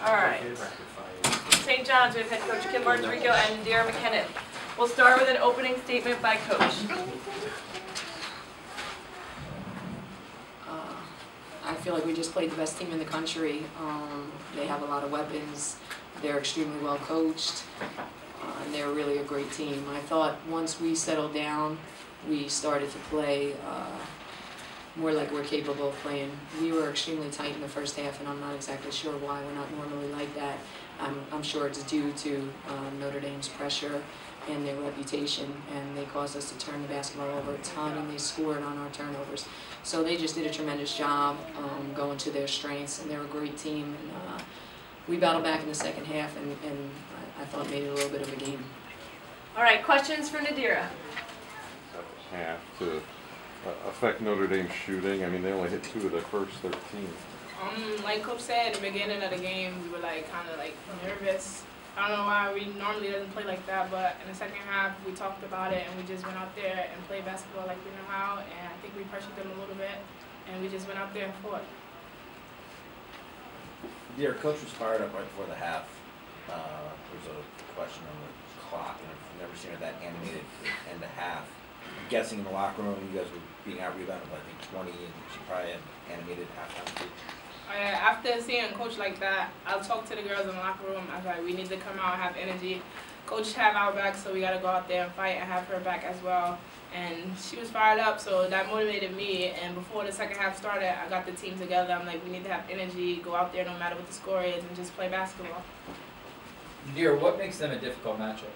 All right. St. John's, we have head coach Arico and Nadirah McKenith. We'll start with an opening statement by coach. I feel like we just played the best team in the country. They have a lot of weapons. They're extremely well coached. And they're really a great team. I thought once we settled down, we started to play more like we're capable of playing. We were extremely tight in the first half, and I'm not exactly sure why. We're not normally like that. I'm sure it's due to Notre Dame's pressure and their reputation, and they caused us to turn the basketball over a ton, and they scored on our turnovers. So they just did a tremendous job going to their strengths, and they're a great team. And we battled back in the second half, and I thought made it a little bit of a game. All right, questions for Nadirah? Half to affect Notre Dame's shooting. I mean, they only hit 2 of their first 13. Like Coach said at the beginning of the game, we were kind of nervous. I don't know why we normally doesn't play like that, but in the second half we talked about it and we just went out there and played basketball like we know how, and I think we pressured them a little bit and we just went out there and fought. Dear coach was fired up right before the half. There was a question on the clock, and I've never seen her that animated at end of half. I'm guessing in the locker room you guys were being out-rebounded by I think 20, and she probably had animated halftime too. After seeing Coach like that, I'll talk to the girls in the locker room. I was like, we need to come out and have energy. Coach have our back, so we got to go out there and fight and have her back as well. And she was fired up, so that motivated me. And before the second half started, I got the team together. I'm like, we need to have energy, go out there no matter what the score is, and just play basketball. Nadirah, what makes them a difficult matchup?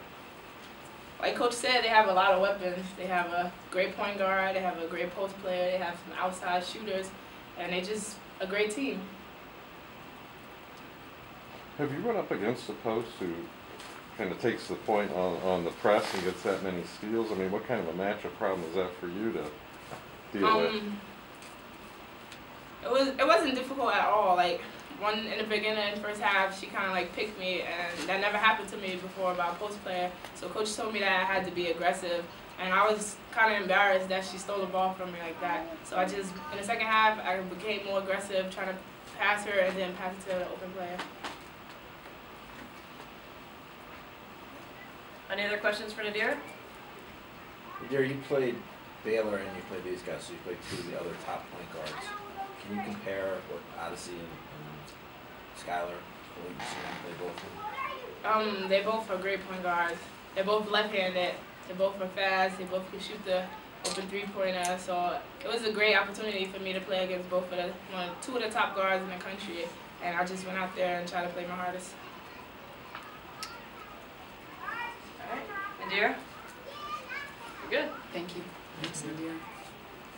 Like Coach said, they have a lot of weapons. They have a great point guard, they have a great post player, they have some outside shooters, and they just a great team. Have you run up against a post who kind of takes the point on the press and gets that many steals? I mean, what kind of a matchup problem is that for you to deal with? It wasn't difficult at all. One in the beginning, first half, she kind of picked me, and that never happened to me before about post player. So Coach told me that I had to be aggressive, and I was kind of embarrassed that she stole the ball from me like that. So I just, in the second half, I became more aggressive, trying to pass her and then pass it to the open player. Any other questions for Nadirah? Nadirah, you played Baylor and you played these guys, so you played 2 of the other top point guards. Can you compare what Odyssey and Skylar, what you've seen them play both of them? They both are great point guards. They're both left-handed. They both are fast. They both can shoot the open three-pointer. So it was a great opportunity for me to play against both of the 2 of the top guards in the country. And I just went out there and tried to play my hardest. All right, Nadirah? You're good. Thank you. Thanks, Nadirah.